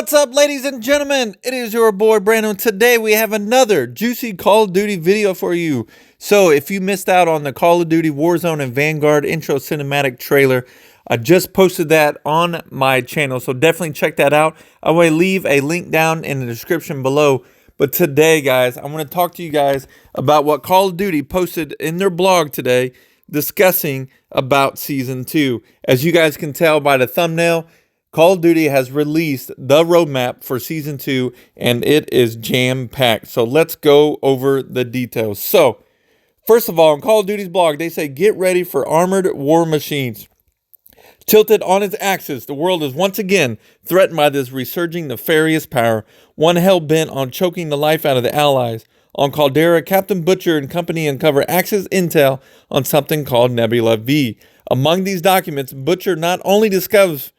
What's up, ladies and gentlemen? It is your boy Brandon. Today we have another juicy Call of Duty video for you. So if you missed out on the Call of Duty Warzone and Vanguard intro cinematic trailer, I just posted that on my channel, so definitely check that out. I will leave a link down in the description below. But today, guys, I want to talk to you guys about what Call of Duty posted in their blog today discussing about Season 2. As you guys can tell by the thumbnail, Call of Duty has released the roadmap for Season 2, and it is jam-packed. So let's go over the details. So, first of all, on Call of Duty's blog, they say, get ready for armored war machines. Tilted on its axis, the world is once again threatened by this resurging nefarious power, one hell-bent on choking the life out of the Allies. On Caldera, Captain Butcher and company uncover Axis intel on something called Nebula V. Among these documents, Butcher not only discovers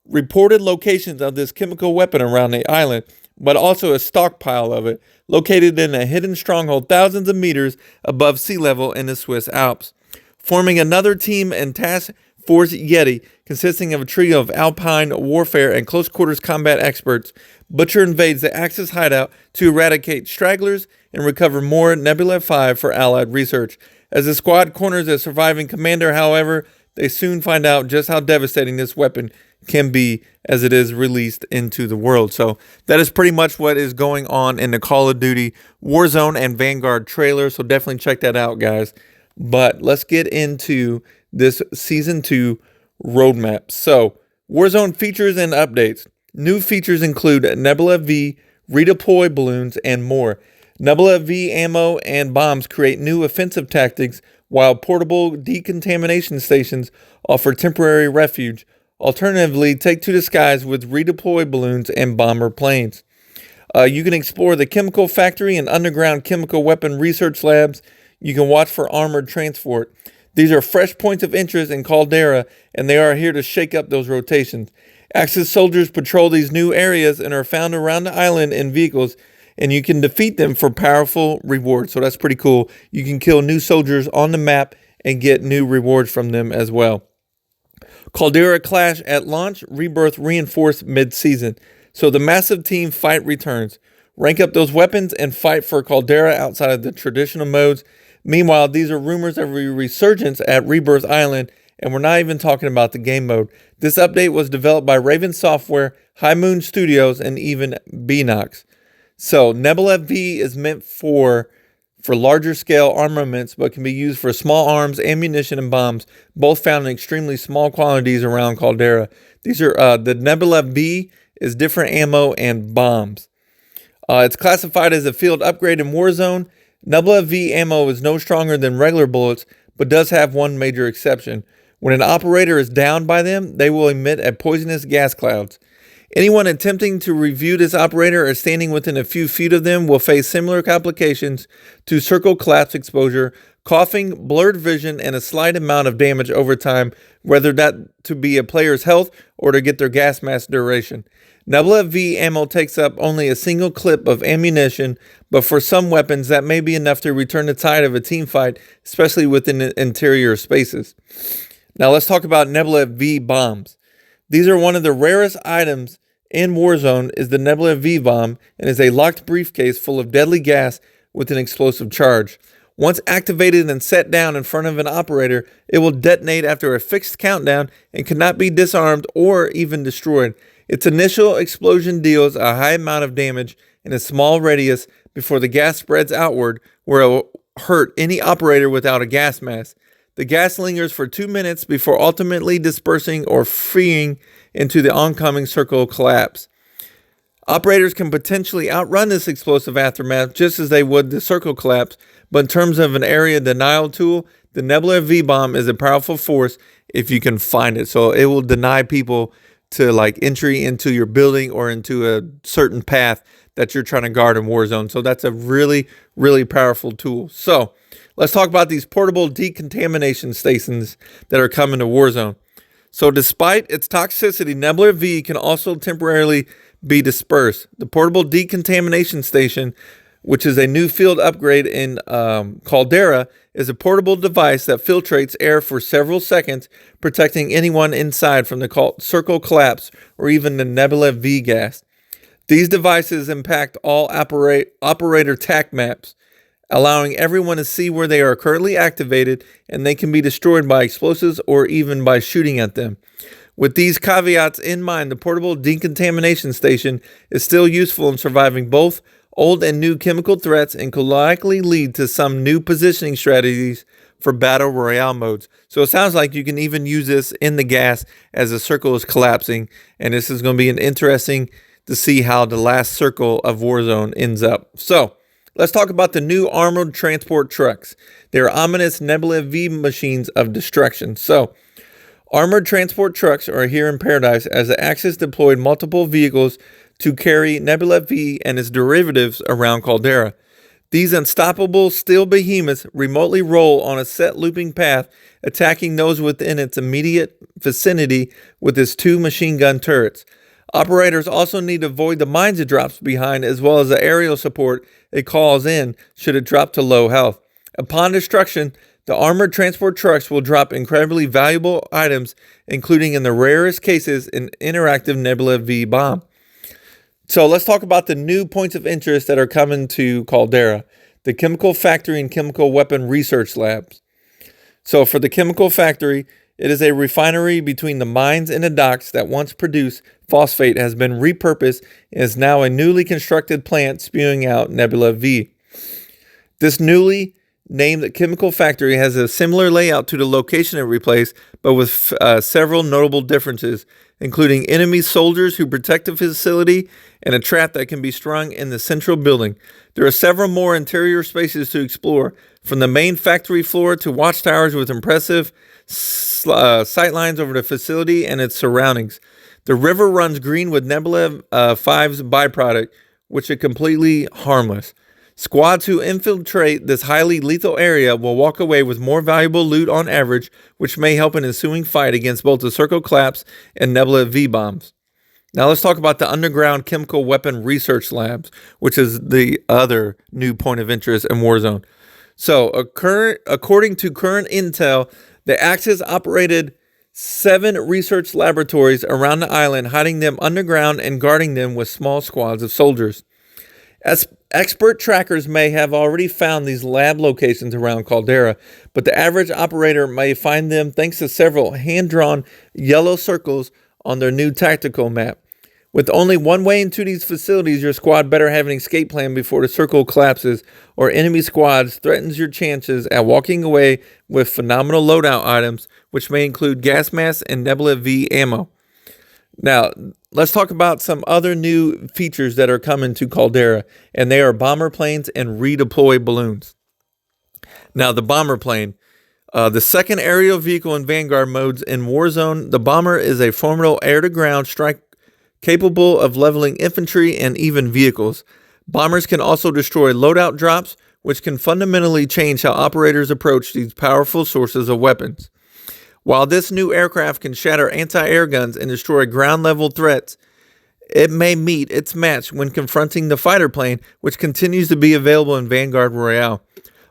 reported locations of this chemical weapon around the island, but also a stockpile of it, located in a hidden stronghold thousands of meters above sea level in the Swiss Alps. Forming another team and task force Yeti, consisting of a trio of alpine warfare and close quarters combat experts, Butcher invades the Axis hideout to eradicate stragglers and recover more Nebula 5 for Allied research. As the squad corners a surviving commander, however, they soon find out just how devastating this weapon can be as it is released into the world. So that is pretty much what is going on in the Call of Duty Warzone and Vanguard trailer. So definitely check that out, guys. But let's get into this Season 2 roadmap. So Warzone features and updates. New features include Nebula V, redeploy balloons, and more. Nebula V ammo and bombs create new offensive tactics, while portable decontamination stations offer temporary refuge. Alternatively, take to the skies with redeploy balloons and bomber planes. You can explore the chemical factory and underground chemical weapon research labs. You can watch for armored transport. These are fresh points of interest in Caldera, and they are here to shake up those rotations. Axis soldiers patrol these new areas and are found around the island in vehicles, and you can defeat them for powerful rewards. So that's pretty cool. You can kill new soldiers on the map and get new rewards from them as well. Caldera clash at launch, rebirth reinforced mid-season. So the massive team fight returns. Rank up those weapons and fight for Caldera outside of the traditional modes. Meanwhile, these are rumors of a resurgence at Rebirth Island, and we're not even talking about the game mode. This update was developed by Raven Software, High Moon Studios, and even BEIDLEMAN. So Nebula V is meant for larger scale armaments, but can be used for small arms, ammunition, and bombs, both found in extremely small quantities around Caldera. These are the Nebula V is different ammo and bombs. It's classified as a field upgrade in Warzone. Nebula V ammo is no stronger than regular bullets, but does have one major exception. When an operator is downed by them, they will emit a poisonous gas clouds. Anyone attempting to review this operator or standing within a few feet of them will face similar complications to circle collapse exposure, coughing, blurred vision, and a slight amount of damage over time, whether that to be a player's health or to get their gas mask duration. Nebula V ammo takes up only a single clip of ammunition, but for some weapons that may be enough to return the tide of a team fight, especially within the interior spaces. Now let's talk about Nebula V bombs. These are one of the rarest items in Warzone is the Nebula V bomb, and is a locked briefcase full of deadly gas with an explosive charge. Once activated and set down in front of an operator, it will detonate after a fixed countdown and cannot be disarmed or even destroyed. Its initial explosion deals a high amount of damage in a small radius before the gas spreads outward, where it will hurt any operator without a gas mask. The gas lingers for 2 minutes before ultimately dispersing or freeing into the oncoming circle collapse. Operators can potentially outrun this explosive aftermath just as they would the circle collapse, but in terms of an area denial tool, the Nebula V bomb is a powerful force if you can find it. So it will deny people to like entry into your building or into a certain path that you're trying to guard in Warzone. So that's a really, really powerful tool. So let's talk about these portable decontamination stations that are coming to Warzone. So despite its toxicity, Nebula V can also temporarily be dispersed. The portable decontamination station, which is a new field upgrade in Caldera, is a portable device that filtrates air for several seconds, protecting anyone inside from the circle collapse or even the Nebula V gas. These devices impact all operator TAC maps, allowing everyone to see where they are currently activated, and they can be destroyed by explosives or even by shooting at them. With these caveats in mind, the portable decontamination station is still useful in surviving both old and new chemical threats and could likely lead to some new positioning strategies for battle royale modes. So it sounds like you can even use this in the gas as the circle is collapsing, and this is going to be an interesting to see how the last circle of Warzone ends up. So let's talk about the new armored transport trucks. They're ominous Nebula V machines of destruction. So armored transport trucks are here in paradise as the Axis deployed multiple vehicles to carry Nebula V and its derivatives around Caldera. These unstoppable steel behemoths remotely roll on a set looping path, attacking those within its immediate vicinity with its 2 machine gun turrets. Operators also need to avoid the mines it drops behind, as well as the aerial support it calls in should it drop to low health. Upon destruction, the armored transport trucks will drop incredibly valuable items, including in the rarest cases an interactive Nebula V bomb. So let's talk about the new points of interest that are coming to Caldera: the Chemical Factory and Chemical Weapon Research Labs. So for the Chemical Factory, it is a refinery between the mines and the docks that once produced phosphate has been repurposed and is now a newly constructed plant spewing out Nebula V. This newly named Chemical Factory has a similar layout to the location it replaced, but with several notable differences, including enemy soldiers who protect the facility and a trap that can be strung in the central building. There are several more interior spaces to explore, from the main factory floor to watchtowers with impressive sightlines over the facility and its surroundings. The river runs green with Nebula 5's byproduct, which is completely harmless. Squads who infiltrate this highly lethal area will walk away with more valuable loot on average, which may help an ensuing fight against both the Circle Collapse and Nebula V bombs. Now let's talk about the Underground Chemical Weapon Research Labs, which is the other new point of interest in Warzone. So according to current intel, the Axis operated 7 research laboratories around the island, hiding them underground and guarding them with small squads of soldiers. As expert trackers may have already found these lab locations around Caldera, but the average operator may find them thanks to several hand-drawn yellow circles on their new tactical map. With only one way into these facilities, your squad better have an escape plan before the circle collapses, or enemy squads threatens your chances at walking away with phenomenal loadout items, which may include gas masks and Nebula V ammo. Now, let's talk about some other new features that are coming to Caldera, and they are bomber planes and redeploy balloons. Now, the bomber plane, the second aerial vehicle in Vanguard modes in Warzone, the bomber is a formidable air-to-ground strike capable of leveling infantry and even vehicles. Bombers can also destroy loadout drops, which can fundamentally change how operators approach these powerful sources of weapons. While this new aircraft can shatter anti-air guns and destroy ground-level threats, it may meet its match when confronting the fighter plane, which continues to be available in Vanguard Royale.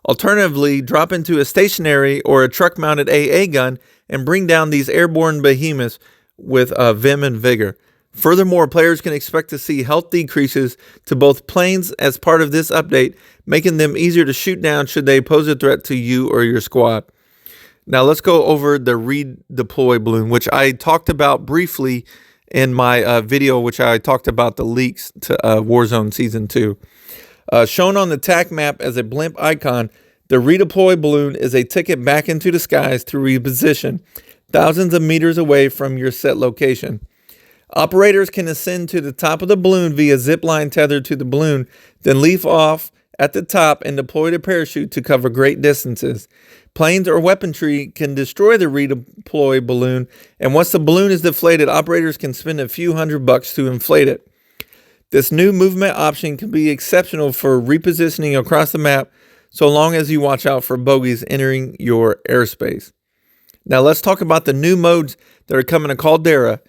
Alternatively, drop into a stationary or a truck-mounted AA gun and bring down these airborne behemoths with vim and vigor. Furthermore, players can expect to see health decreases to both planes as part of this update, making them easier to shoot down should they pose a threat to you or your squad. Now let's go over the redeploy balloon, which I talked about briefly in my video, which I talked about the leaks to Warzone Season 2. Shown on the TAC map as a blimp icon, the redeploy balloon is a ticket back into the skies to reposition thousands of meters away from your set location. Operators can ascend to the top of the balloon via zip line tethered to the balloon, then leap off at the top and deploy the parachute to cover great distances. Planes or weaponry can destroy the redeploy balloon, and once the balloon is deflated, operators can spend a few $100 to inflate it. This new movement option can be exceptional for repositioning across the map, so long as you watch out for bogeys entering your airspace. Now let's talk about the new modes that are coming to Caldera.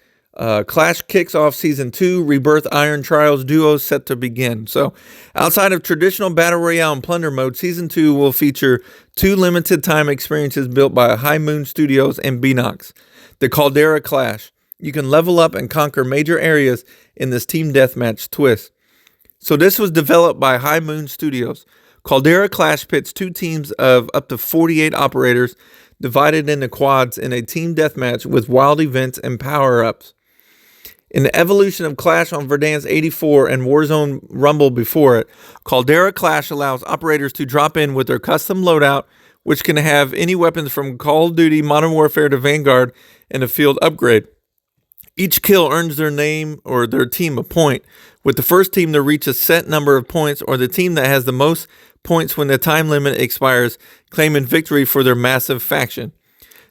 Clash kicks off Season 2, Rebirth Iron Trials duos set to begin. So, outside of traditional Battle Royale and Plunder mode, Season 2 will feature 2 limited time experiences built by High Moon Studios and Beinox. The Caldera Clash. You can level up and conquer major areas in this team deathmatch twist. So this was developed by High Moon Studios. Caldera Clash pits two teams of up to 48 operators divided into quads in a team deathmatch with wild events and power-ups. In the evolution of Clash on Verdansk 84 and Warzone Rumble before it, Caldera Clash allows operators to drop in with their custom loadout, which can have any weapons from Call of Duty Modern Warfare to Vanguard and a field upgrade. Each kill earns their name or their team a point, with the first team to reach a set number of points or the team that has the most points when the time limit expires, claiming victory for their massive faction.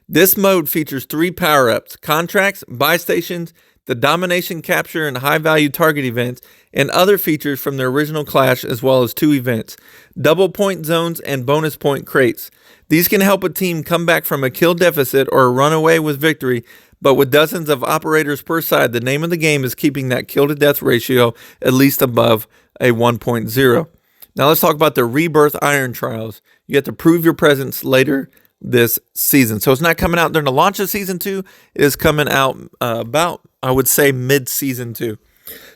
This mode features 3 power-ups: contracts, buy stations, the domination capture and high-value target events, and other features from the original Clash, as well as 2 events, double point zones and bonus point crates. These can help a team come back from a kill deficit or run away with victory, but with dozens of operators per side, the name of the game is keeping that kill-to-death ratio at least above a 1.0. Now let's talk about the Rebirth Iron Trials. You have to prove your presence later this season. So it's not coming out during the launch of Season 2. It is coming out about, I would say, mid-Season 2.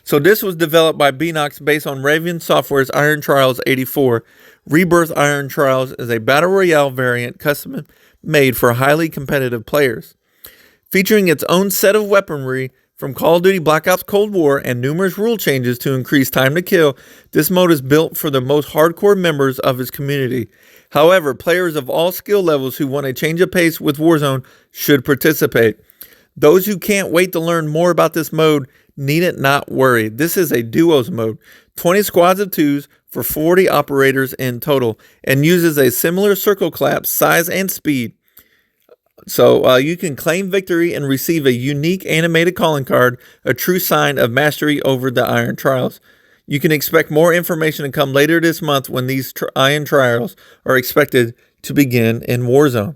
So this was developed by Beinox based on Raven Software's Iron Trials 84. Rebirth Iron Trials is a Battle Royale variant custom made for highly competitive players. Featuring its own set of weaponry from Call of Duty Black Ops Cold War and numerous rule changes to increase time to kill, this mode is built for the most hardcore members of its community. However, players of all skill levels who want a change of pace with Warzone should participate. Those who can't wait to learn more about this mode need it not worry. This is a duos mode, 20 squads of 2s for 40 operators in total, and uses a similar circle collapse size and speed. So you can claim victory and receive a unique animated calling card, a true sign of mastery over the Iron Trials. You can expect more information to come later this month when these Iron Trials are expected to begin in Warzone.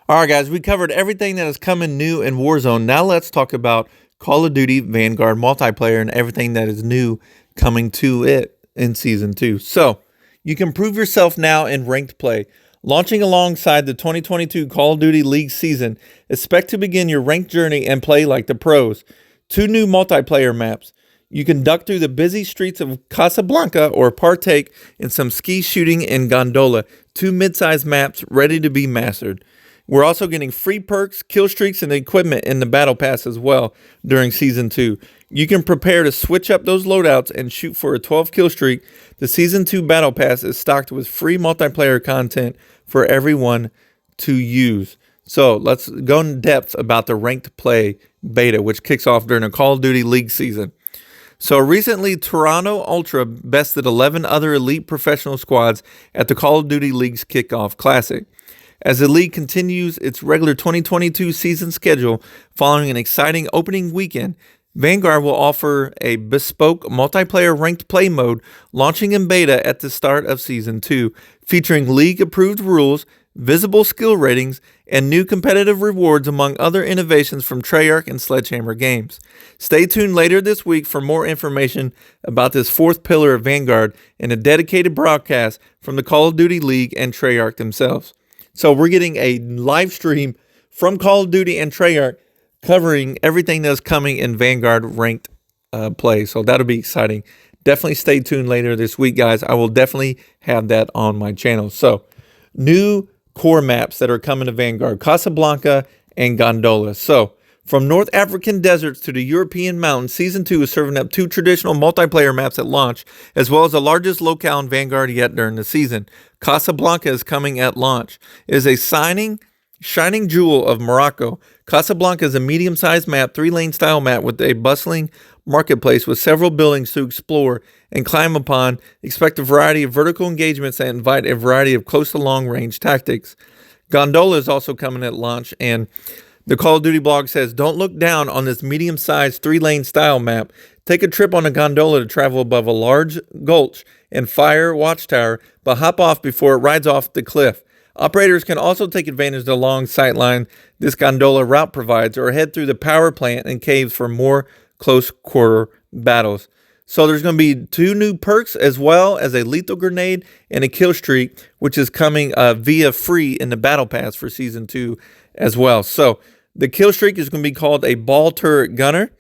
All right, guys, we covered everything that is coming new in Warzone. Now let's talk about Call of Duty Vanguard multiplayer and everything that is new coming to it in Season 2. So you can prove yourself now in ranked play. Launching alongside the 2022 Call of Duty League season, expect to begin your ranked journey and play like the pros. 2 new multiplayer maps. You can duck through the busy streets of Casablanca or partake in some ski shooting in Gondola. 2 mid-sized maps ready to be mastered. We're also getting free perks, kill streaks, and equipment in the Battle Pass as well during Season 2. You can prepare to switch up those loadouts and shoot for a 12 kill streak. The Season 2 Battle Pass is stocked with free multiplayer content for everyone to use. So let's go in depth about the ranked play beta, which kicks off during a Call of Duty League season. So recently, Toronto Ultra bested 11 other elite professional squads at the Call of Duty League's Kickoff Classic. As the league continues its regular 2022 season schedule following an exciting opening weekend, Vanguard will offer a bespoke multiplayer ranked play mode launching in beta at the start of Season 2, featuring league-approved rules, visible skill ratings, and new competitive rewards among other innovations from Treyarch and Sledgehammer Games. Stay tuned later this week for more information about this 4th pillar of Vanguard and a dedicated broadcast from the Call of Duty League and Treyarch themselves. So we're getting a live stream from Call of Duty and Treyarch covering everything that's coming in Vanguard ranked play. So that'll be exciting. Definitely stay tuned later this week, guys. I will definitely have that on my channel. So new core maps that are coming to Vanguard, Casablanca and Gondola. So from North African deserts to the European mountains, Season 2 is serving up 2 traditional multiplayer maps at launch, as well as the largest locale in Vanguard yet during the season. Casablanca is coming at launch. It is a shining jewel of Morocco. Casablanca is a medium-sized map, 3-lane style map with a bustling marketplace with several buildings to explore and climb upon. Expect a variety of vertical engagements that invite a variety of close to long-range tactics. Gondola is also coming at launch, and the Call of Duty blog says, don't look down on this medium-sized 3-lane style map. Take a trip on a gondola to travel above a large gulch and fire watchtower, but hop off before it rides off the cliff. Operators can also take advantage of the long sightline this gondola route provides or head through the power plant and caves for more close quarter battles. So there's going to be 2 new perks as well as a lethal grenade and a kill streak, which is coming via free in the Battle Pass for Season 2 as well. So The kill streak is going to be called a ball turret gunner.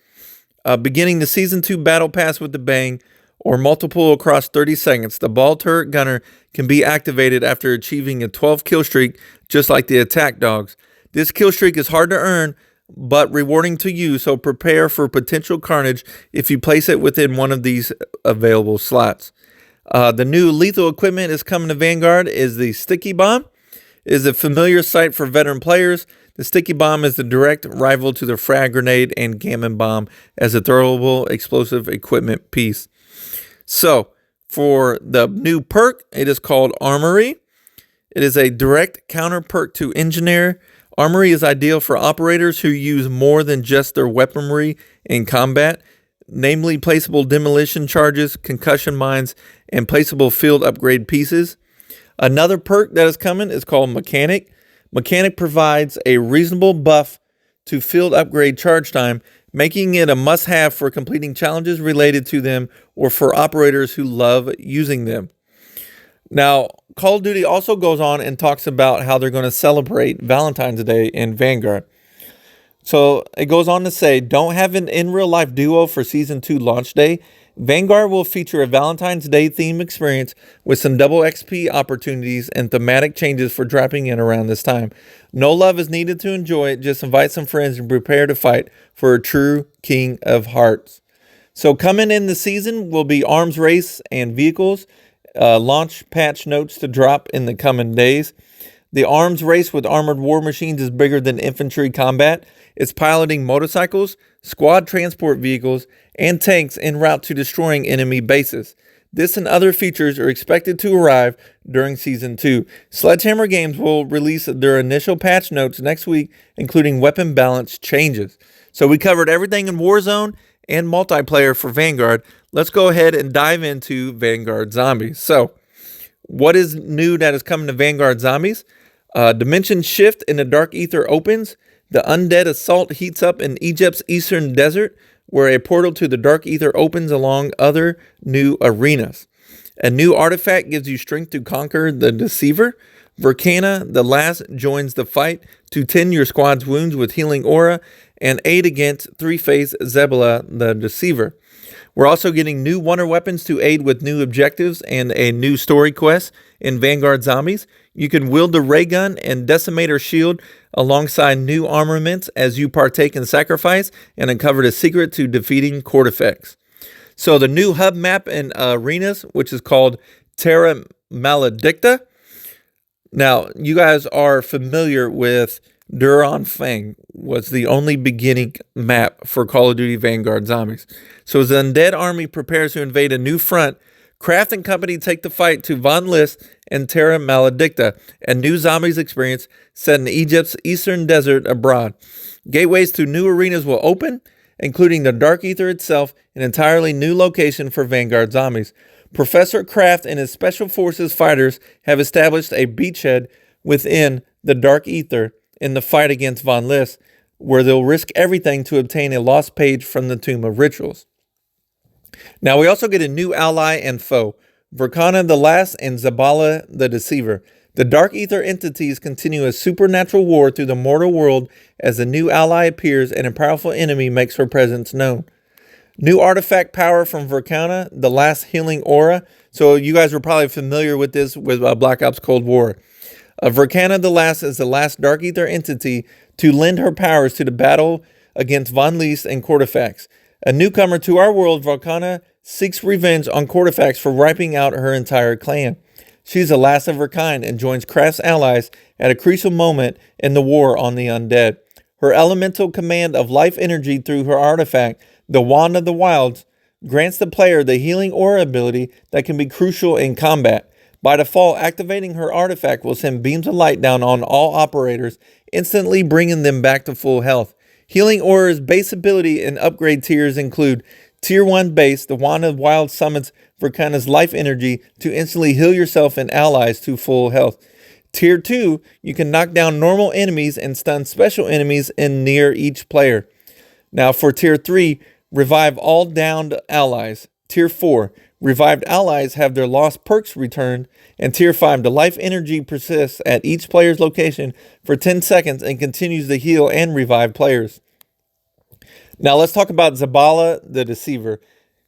Beginning the Season 2 Battle Pass with the bang or multiple across 30 seconds, the ball turret gunner can be activated after achieving a 12 kill streak, just like the attack dogs. This kill streak is hard to earn, but rewarding to you, so prepare for potential carnage if you place it within one of these available slots. The new lethal equipment is coming to Vanguard is the Sticky Bomb. It is a familiar sight for veteran players. The Sticky Bomb is the direct rival to the Frag Grenade and Gammon Bomb as a throwable explosive equipment piece. So, for the new perk, it is called Armory. It is a direct counter perk to Engineer. Armory is ideal for operators who use more than just their weaponry in combat, namely placeable demolition charges, concussion mines, and placeable field upgrade pieces. Another perk that is coming is called Mechanic. Mechanic provides a reasonable buff to field upgrade charge time, making it a must-have for completing challenges related to them or for operators who love using them. Now, Call of Duty also goes on and talks about how they're going to celebrate Valentine's Day in Vanguard. So it goes on to say, don't have an in-real-life duo for Season 2 launch day. Vanguard will feature a Valentine's Day theme experience with some double XP opportunities and thematic changes for dropping in around this time. No love is needed to enjoy it. Just invite some friends and prepare to fight for a true King of Hearts. So coming in the season will be arms race and vehicles. Launch patch notes to drop in the coming days. The arms race with armored war machines is bigger than infantry combat. It's piloting motorcycles, squad transport vehicles, and tanks en route to destroying enemy bases. This and other features are expected to arrive during Season 2. Sledgehammer Games will release their initial patch notes next week, including weapon balance changes. So we covered everything in Warzone and multiplayer for Vanguard. Let's go ahead and dive into Vanguard Zombies. So, what is new that is coming to Vanguard Zombies? Dimension shift in the Dark Ether opens. The undead assault heats up in Egypt's eastern desert, where a portal to the Dark Ether opens along other new arenas. A new artifact gives you strength to conquer the Deceiver. Verkana, the last, joins the fight to tend your squad's wounds with healing aura and aid against three-face Zebula, the Deceiver. We're also getting new wonder weapons to aid with new objectives and a new story quest in Vanguard Zombies. You can wield the ray gun and decimator shield alongside new armaments as you partake in sacrifice and uncover the secret to defeating Cortifex. So the new hub map in arenas, which is called Terra Maledicta. Now, you guys are familiar with Duran Fang was the only beginning map for Call of Duty Vanguard Zombies. So as the undead army prepares to invade a new front, Kraft and company take the fight to Von List and Terra Maledicta, a new zombies experience set in Egypt's eastern desert abroad. Gateways to new arenas will open, including the Dark Ether itself, an entirely new location for Vanguard Zombies. Professor Kraft and his Special Forces fighters have established a beachhead within the Dark Ether in the fight against Von List, where they'll risk everything to obtain a lost page from the Tomb of Rituals. Now we also get a new ally and foe, Verkana the Last and Zabala the Deceiver. The Dark Ether entities continue a supernatural war through the mortal world as a new ally appears and a powerful enemy makes her presence known. New artifact power from Verkana, the Last healing aura. So you guys were probably familiar with this with Black Ops Cold War. Verkana the Last is the last Dark Ether entity to lend her powers to the battle against Von List and Cortifex. A newcomer to our world, Verkana seeks revenge on Cortifex for wiping out her entire clan. She's the last of her kind and joins Kraft's allies at a crucial moment in the war on the undead. Her elemental command of life energy through her artifact, the Wand of the Wilds, grants the player the healing aura ability that can be crucial in combat. By default, activating her artifact will send beams of light down on all operators, instantly bringing them back to full health. Healing aura's base ability and upgrade tiers include Tier 1 base, the Wand of Wild summons Verkana's life energy to instantly heal yourself and allies to full health. Tier 2, you can knock down normal enemies and stun special enemies in near each player. Now for Tier 3, revive all downed allies. Tier 4, Revived allies have their lost perks returned, and Tier 5, the life energy persists at each player's location for 10 seconds and continues to heal and revive players. Now let's talk about Zabala the Deceiver.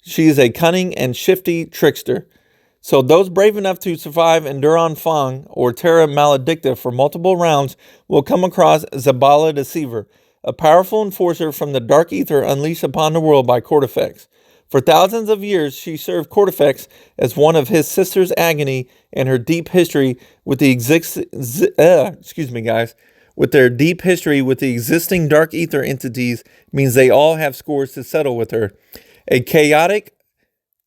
She is a cunning and shifty trickster. So those brave enough to survive Enduron Fang or Terra Maledicta for multiple rounds will come across Zabala Deceiver, a powerful enforcer from the dark ether unleashed upon the world by Cortifex. For thousands of years, she served Cortifex as one of his sister's agony, and her deep history with the existing dark ether entities means they all have scores to settle with her. A chaotic,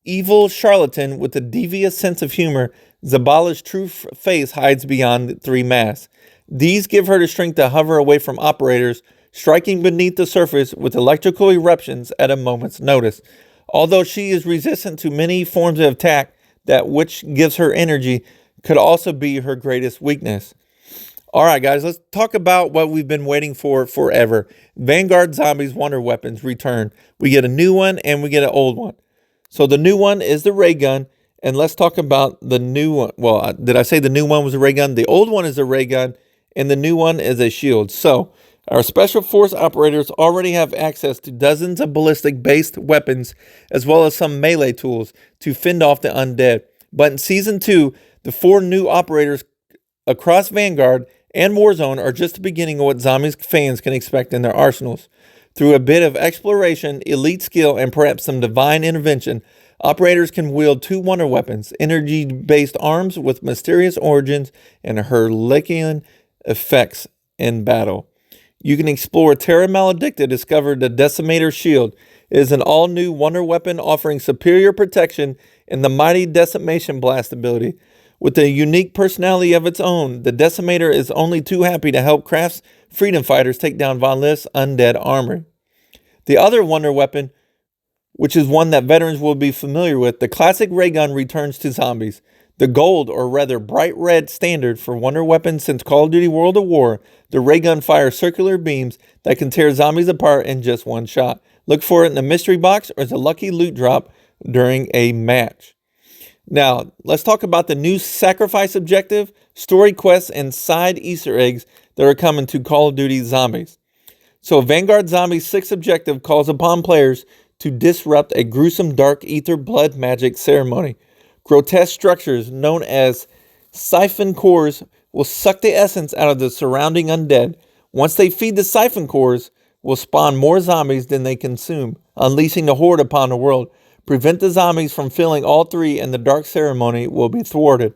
evil charlatan with a devious sense of humor, Zabala's true face hides beyond the three masks. These give her the strength to hover away from operators, striking beneath the surface with electrical eruptions at a moment's notice. Although she is resistant to many forms of attack, that which gives her energy could also be her greatest weakness. All right, guys, let's talk about what we've been waiting for forever. Vanguard Zombies Wonder Weapons return. We get a new one and we get an old one. So the new one is the ray gun, and let's talk about the new one. Well, did I say the new one was a ray gun? The old one is a ray gun, and the new one is a shield. So our Special Force operators already have access to dozens of ballistic-based weapons, as well as some melee tools to fend off the undead. But in Season 2, the 4 new operators across Vanguard and Warzone are just the beginning of what Zombies fans can expect in their arsenals. Through a bit of exploration, elite skill, and perhaps some divine intervention, operators can wield 2 wonder weapons, energy-based arms with mysterious origins and Herculean effects in battle. You can explore Terra Maledicta, discover the Decimator Shield. It is an all-new wonder weapon offering superior protection and the mighty Decimation Blast ability. With a unique personality of its own, the Decimator is only too happy to help Craft's freedom fighters take down Von Lith's undead armor. The other wonder weapon, which is one that veterans will be familiar with, the classic ray gun returns to Zombies. The gold, or rather bright red, standard for wonder weapons since Call of Duty World at War, the ray gun fires circular beams that can tear zombies apart in just one shot. Look for it in the mystery box or as a lucky loot drop during a match. Now, let's talk about the new sacrifice objective, story quests, and side Easter eggs that are coming to Call of Duty Zombies. So Vanguard Zombies' 6th objective calls upon players to disrupt a gruesome dark ether blood magic ceremony. Grotesque structures known as siphon cores will suck the essence out of the surrounding undead. Once they feed the siphon cores, will spawn more zombies than they consume, unleashing the horde upon the world. Prevent the zombies from filling all 3 and the dark ceremony will be thwarted.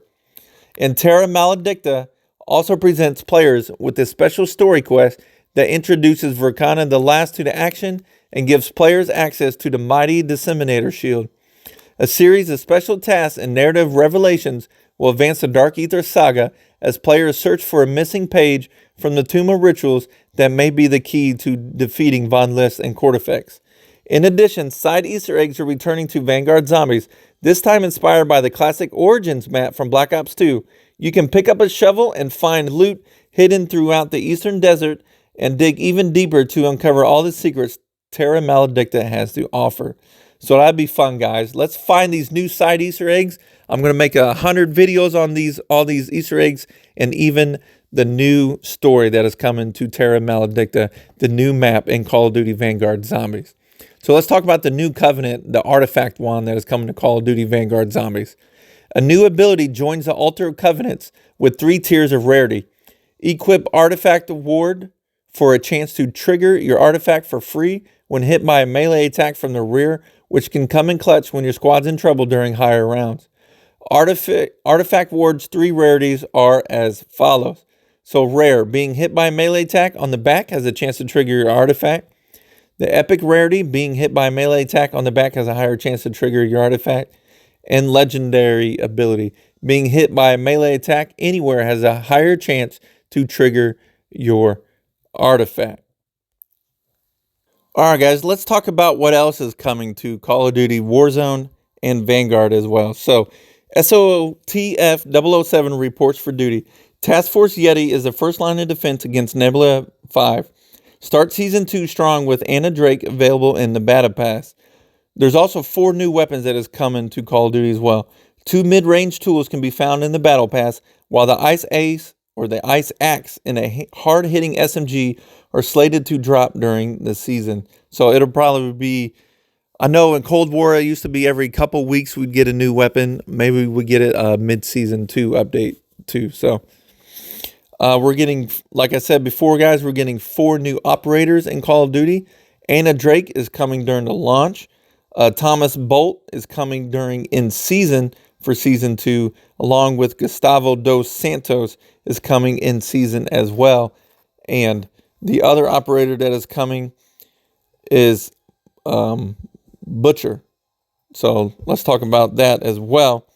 And Terra Maledicta also presents players with a special story quest that introduces Verkana the Last to the action and gives players access to the mighty Disseminator Shield. A series of special tasks and narrative revelations will advance the Dark Ether saga as players search for a missing page from the Tomb of Rituals that may be the key to defeating Von Lith and Cortifex. In addition, side Easter eggs are returning to Vanguard Zombies, this time inspired by the classic Origins map from Black Ops 2. You can pick up a shovel and find loot hidden throughout the Eastern Desert and dig even deeper to uncover all the secrets Terra Maledicta has to offer. So that'd be fun, guys. Let's find these new side Easter eggs. I'm going to make 100 videos on all these Easter eggs and even the new story that is coming to Terra Maledicta, the new map in Call of Duty Vanguard Zombies. So let's talk about the new Covenant, the artifact wand that is coming to Call of Duty Vanguard Zombies. A new ability joins the Altar of Covenants with 3 tiers of rarity. Equip Artifact Ward for a chance to trigger your artifact for free when hit by a melee attack from the rear, which can come in clutch when your squad's in trouble during higher rounds. Artifact Ward's 3 rarities are as follows. So rare, being hit by a melee attack on the back has a chance to trigger your artifact. The epic rarity, being hit by a melee attack on the back has a higher chance to trigger your artifact. And legendary ability, being hit by a melee attack anywhere has a higher chance to trigger your artifact. Alright guys, let's talk about what else is coming to Call of Duty Warzone and Vanguard as well. So, SOTF 007 reports for duty. Task Force Yeti is the first line of defense against Nebula 5. Start Season 2 strong with Anna Drake available in the Beta Pass. There's also 4 new weapons that is coming to Call of Duty as well. 2 mid-range tools can be found in the Battle Pass, while the Ice Ace or the Ice Axe and a hard-hitting SMG are slated to drop during the season. So it'll probably be, I know in Cold War it used to be every couple weeks we'd get a new weapon. Maybe we get it mid-season 2 update too. So we're getting, like I said before, guys, we're getting 4 new operators in Call of Duty. Anna Drake is coming during the launch. Thomas Bolt is coming during in season for season 2, along with Gustavo dos Santos is coming in season as well. And the other operator that is coming is Butcher. So let's talk about that as well.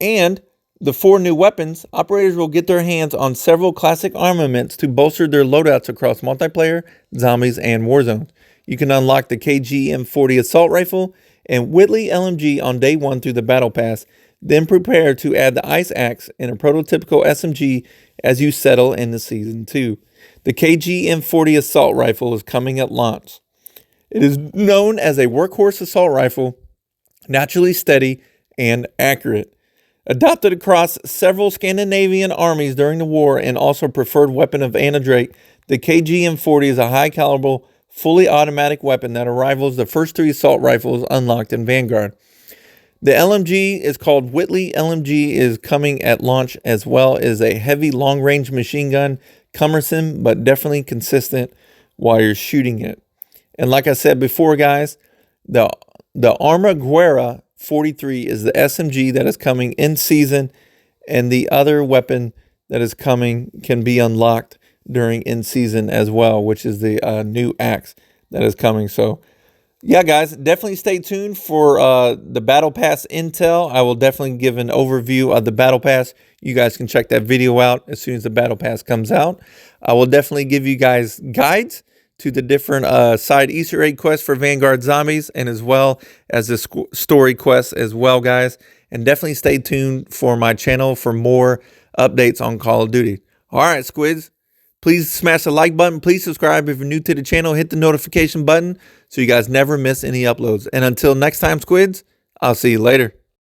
And the 4 new weapons, operators will get their hands on several classic armaments to bolster their loadouts across multiplayer, zombies, and Warzone. You can unlock the KG M40 assault rifle and Whitley LMG on day 1 through the Battle Pass. Then prepare to add the Ice Axe and a prototypical SMG as you settle into Season 2. The KG M40 assault rifle is coming at launch. It is known as a workhorse assault rifle, naturally steady and accurate. Adopted across several Scandinavian armies during the war and also preferred weapon of Anna Drake, the KG M40 is a high-caliber, fully automatic weapon that rivals the first 3 assault rifles unlocked in Vanguard. The LMG is called Whitley LMG, is coming at launch, as well as a heavy long-range machine gun, cumbersome but definitely consistent while you're shooting it. And like I said before, guys, the Arma Guerra 43 is the SMG that is coming in season, and the other weapon that is coming can be unlocked during in season as well, which is the new axe that is coming. So yeah, guys, definitely stay tuned for the Battle Pass intel. I will definitely give an overview of the Battle Pass. You guys can check that video out as soon as the Battle Pass comes out. I will definitely give you guys guides to the different side Easter egg quests for Vanguard zombies, and as well as the story quests as well, guys. And definitely stay tuned for my channel for more updates on Call of Duty. All right, squids. Please smash the like button. Please subscribe if you're new to the channel. Hit the notification button so you guys never miss any uploads. And until next time, squids, I'll see you later.